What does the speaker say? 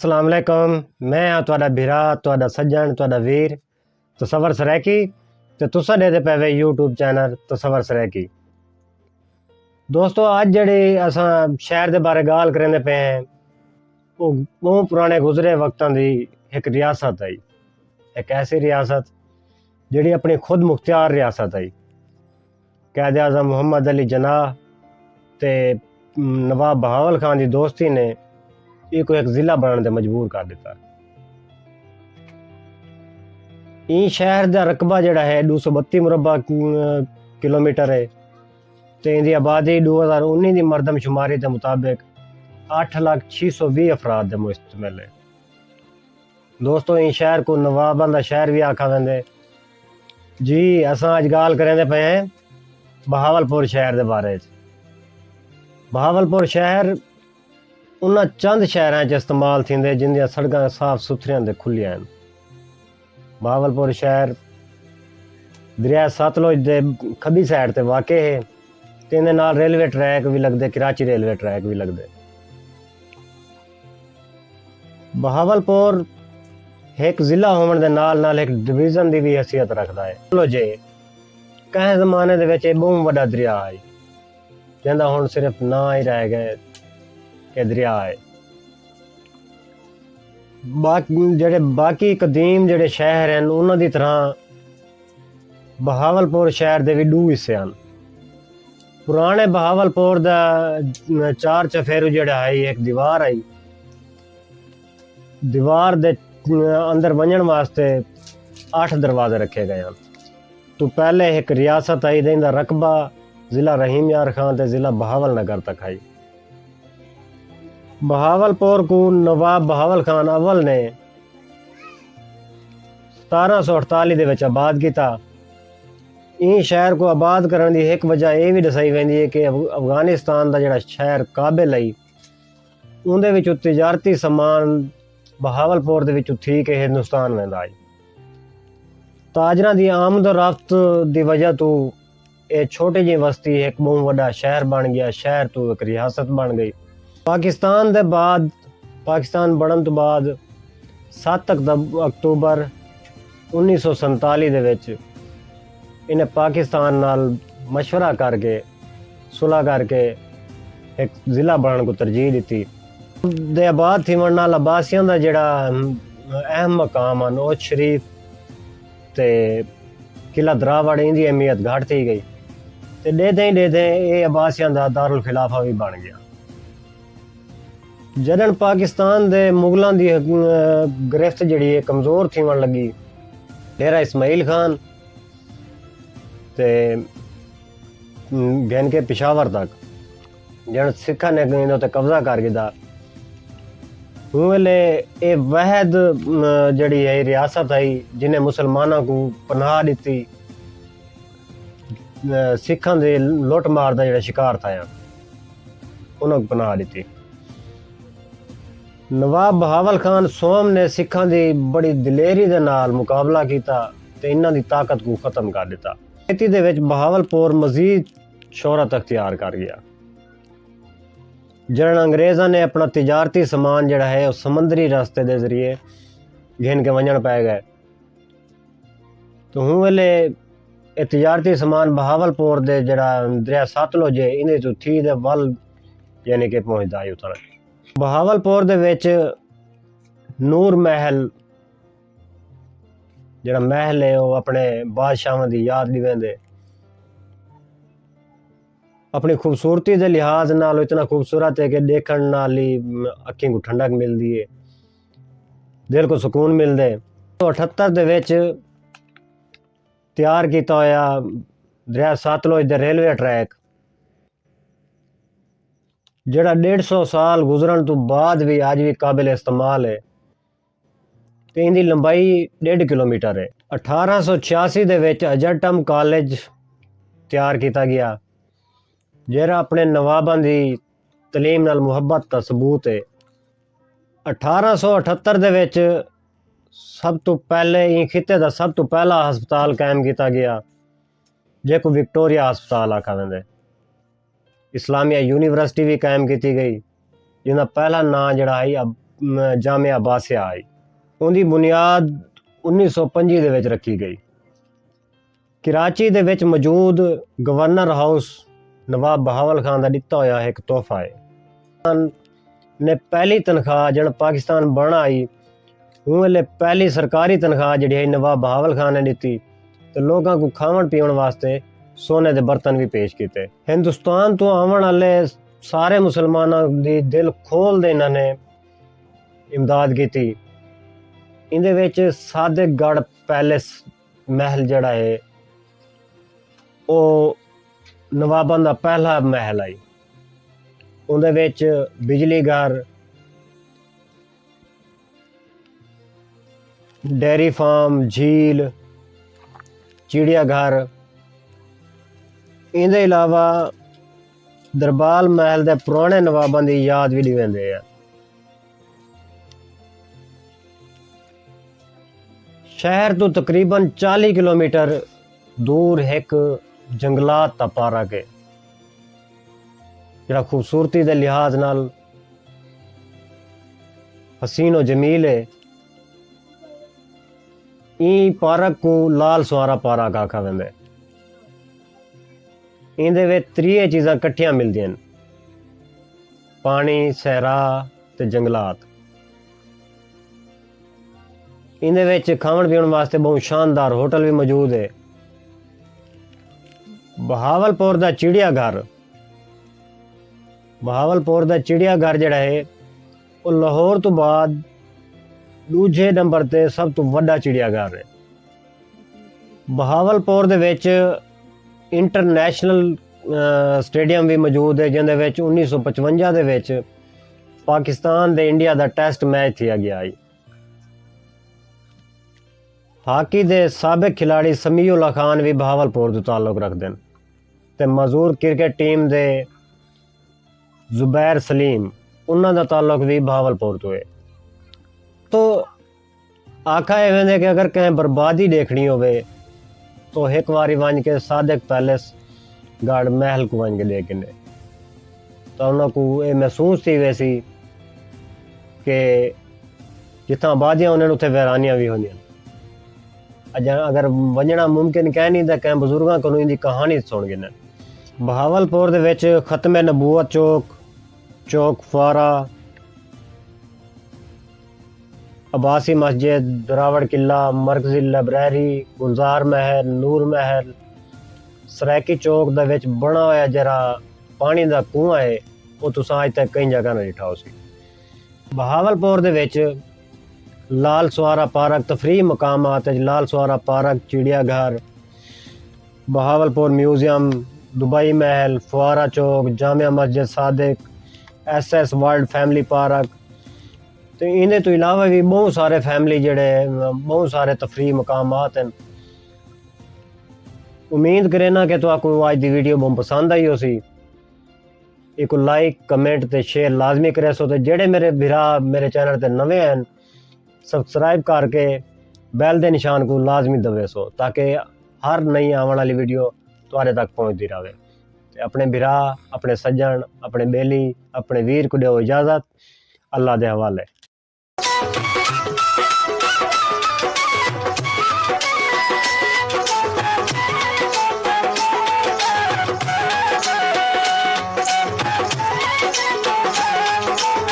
अस्सलाम वालेकुम। मैं हाँ तुहाडा भिरा, तुहाडा सज्जन, तुहाडा वीर तसव्वुर सरैकी ते तुसां दे पे वे यूट्यूब चैनल तसव्वुर सरैकी। दोस्तों अज जेह्ड़ी असां शहर दे बारे गाल करेंदे पे हैं वो पुराने गुजरे वक्तां दी एक रियासत है, एक ऐसी रियासत जेह्ड़ी अपनी खुद मुख्तियार रियासत है। कैद आज़म मोहम्मद अली जनाह ते नवाब बहावल खान की दोस्ती ने एक जिला बनाने ते मजबूर कर दिता। ई शहर का रकबा जड़ा है 232 मुरबा किलोमीटर है ते इंदी आबादी 2019 की मरदमशुमारी के मुताबिक 8,620 अफराद के मुश्तमिल है। दोस्तों ई शहर को नवाबां दा शहर भी आखा वेंदे। जी असां अज गाल करेंदे पे हैं बहावलपुर शहर के बारे। बहावलपुर शहर उन्हां चंद शहरां च इस्तेमाल थींदे जिंदियां सड़कां साफ सुथरियां ते खुलियां हैं। बहावलपुर शहर दरिया सतलुज दे खब्बी साइड ते वाक़े है ते इहदे नाल रेलवे ट्रैक भी लगदे, कराची रेलवे ट्रैक भी लगदे। बहावलपुर एक जिला होने दे नाल नाल एक डिवीजन की भी हैसियत रखता है। चलो जे कहीं जमाने दे विच बहुत वड्डा दरिया है जिंदा हुण सिर्फ ना ही रह गए के दरिया है। बाकी कदीम जेडे शहर हैं उन्हां दी तरह बहावलपुर शहर दे भी दो हिस्से हैं। पुराने बहावलपुर दा चार चफेरू जेड़ा है एक दीवार आई, दीवार दे अंदर वंजन वास्ते 8 दरवाजे रखे गए हैं। तो पहले एक रियासत आई जिंदा रकबा जिला रहीम यार खान ते जिला बहावल नगर तक आई। बहावलपुर को नवाब बहावल खान अव्वल ने 1748 दे विच आबाद किया। इन शहर को आबाद करने की एक वजह यह भी दसाई वेंदी है कि अफगानिस्तान का जिहड़ा शहर काबिल है उहदे विच तिजारती समान बहावलपुर दे विच थी के हिंदुस्तान वेंदा है। ताजरां दी आमद और रफ्त की वजह तो ये छोटी जी बस्ती एक बहुत वड्डा शहर बन गया, शहर तो एक रियासत बन गई। पाकिस्तान दे बाद पाकिस्तान बनन तो बाद 7 अक्तूबर 1947 दे विच इन्हें पाकिस्तान नाल मशवरा करके सुलह करके एक जिला बनने को तरजीह दी। दे आबाद थी वन नाल अब्बासियां दा जेड़ा अहम मकाम है नौज शरीफ ते किला दरावड़ इंदी अहमियत घट थी गई ते डेदे ये अब्बासियां दा दारुल खिलाफा भी बन गया। जदन पाकिस्तान दे मुगलों की गिरफ्त जी कमज़ोर थी लगी, डेरा इस्माइल खान ते गैन के पिशावर तक जन सिखा ने ते कब्जा कर दिया। वेले ये वहद जड़ी है रियासत आई जिन्हें मुसलमानों को पनाह दी, सिखां दे लुट मार का जो शिकार था उन्होंने पनाह दी। नवाब बहावल खान सोम ने सिखां की बड़ी दिलेरी दे नाल मुकाबला किया ते इन्हां दी ताकत को खत्म कर दिता। खेती दे विच बहावलपुर मजीद शोहरत अख्तियार कर गया। जन अंग्रेज़ों ने अपना तिजारती समान जड़ा है उस समंदरी रास्ते के जरिए घिन के वंजन पै गए। तो हूँ वेले ये तिजारती समान बहावलपुर दे जड़ा दरिया सतलुज है इन्हें तो थी दे वल यानी कि पहुँचता है उतर। बहावलपुर दे विच नूर महल जड़ा महल है वो अपने बादशाहों की याद दिवेंदे। अपनी खूबसूरती के लिहाज नाल इतना खूबसूरत है कि देखण नाल ही अखीं को ठंडक मिलती है, दिल को सुकून मिलता है। 1978 दे विच तैयार किया होया दरिया सतलुज दे रेलवे ट्रैक जड़ा 150 साल गुजरन तो बाद भी अज भी काबिल इस्तेमाल है ते इनकी लंबाई 1.5 किलोमीटर है। 1886 दे विच अजरटम कॉलेज तैयार किया गया जेड़ा अपने नवाबां की तलीम नाल मुहब्बत का सबूत है। 1878 दे विच सब तो पहले ई खिते का सब तो पहला हस्पताल कायम किया गया जिसको विक्टोरिया हस्पताल आखा वेंदे। इस्लामिया यूनिवर्सिटी भी कायम की गई जिसका पहला नाम जड़ा है अब ਜਾਮਿਆ ਬਾਸਿਆ ਆਈ। ਉਹਦੀ ਬੁਨਿਆਦ 1925 ਦੇ ਵਿੱਚ ਰੱਖੀ ਗਈ। ਕਰਾਚੀ ਦੇ ਵਿੱਚ ਮੌਜੂਦ ਗਵਰਨਰ ਹਾਊਸ ਨਵਾਬ ਬਹਾਵਲ ਖਾਨ ਦਾ ਦਿੱਤਾ ਹੋਇਆ ਇੱਕ ਤੋਹਫਾ ਹੈ। ਨੇ ਪਹਿਲੀ ਤਨਖਾਹ ਜਦ ਪਾਕਿस्तान बना आई उस वेले पहली सरकारी तनख्वाह जी नवाब बहावल खान ने दी तो लोगों को खावन पीवन वास्ते सोने के बर्तन भी पेश किए। हिंदुस्तान तो आने वाले सारे मुसलमानों की दिल खोल दे इन्होंने इमदाद की। इहदे सादिकगढ़ पैलेस महल जड़ा है वो नवाबां दा पहला महल आई। उहदे विच बिजली घर, डेयरी फार्म, झील, चिड़ियाघर, इहदे अलावा दरबार महल दे पुराने नवाबां दी याद भी दिवांदे आ। शहर तो तकरीबन 40 किलोमीटर दूर एक जंगलात दा पार्क है जिहड़ा खूबसूरती के लिहाज नाल हसीनो जमील है। ई पार्क को लाल सुहारा पार्क आखा वेंदा है। इहदे विच 3 चीज़ां कट्ठियां मिलदियां न, पानी, सहरा ते जंगलात। इहदे विच खावन पीवन वास्ते बहुत शानदार होटल भी मौजूद है। बहावलपुर दा चिड़ियाघर चिड़ियाघर जिहड़ा है वो लाहौर तो बाद दूजे नंबर ते सब तो वड्डा चिड़ियाघर है। बहावलपुर दे विच इंटरनेशनल स्टेडियम भी मौजूद है जिहदे विच 1955 दे विच पाकिस्तान दे इंडिया दा टेस्ट मैच किया गया है। हाकी दे साबिक खिलाड़ी समीउल्लाह खान भी बहावलपुर तो ताल्लुक रखते हैं ते मशहूर क्रिकेट टीम दे जुबैर सलीम उन्हां दा ताल्लुक भी बहावलपुर तो है। तो आखा एवें कि अगर कहीं बर्बादी देखनी होवे तो एक बारी वन के सादिक पैलेस गार्ड महल को वन के देख ने तो उन्होंने ये महसूस थी वैसी कि जितना आबादियां उन्हें उत्थे वैरानियां भी होंदियां। अगर वजना मुमकिन कह नहीं तो कहीं बजुर्गों को इनकी कहानी सुन गए। बहावलपुर दे विच खत्मे नबूवत चौक फुआरा, अब्बासी मस्जिद, दरावड़ किला, मरकजी लाइब्रेरी, गुलजार महल, नूर महल, सरैकी चौक दे विच बना होया जरा पानी दा कुआं है वो तुसां अज तक कई जगह नहीं दिखा उसी। बहावलपुर दे विच लाल सुहारा पार्क तफरी मकामात लाल सुहारा पार्क, चिड़ियाघर, बहावलपुर म्यूजियम, दुबई महल, फुआरा चौक, Jamia Masjid Sadiq, SS world family park. तो इन्हें तो इलावा भी बहुत सारे फैमिली जड़े बहुत सारे तफरी मकामात हैं। उम्मीद करें कि तो आपको आज की वीडियो बहुत पसंद आई हो सी। एक लाइक कमेंट ते शेयर लाजमी करे सो ते जेड़े मेरे भिरा मेरे चैनल ते नवे हैं सब्सक्राइब करके बैल दे निशान को लाजमी दबे सो ताकि हर नई आने वाली वीडियो तुहाडे तक पहुँचती रहे। अपने भिरा, अपने सज्जन, अपने बेली, अपने वीर को दो इजाजत। अल्लाह दे हवाले।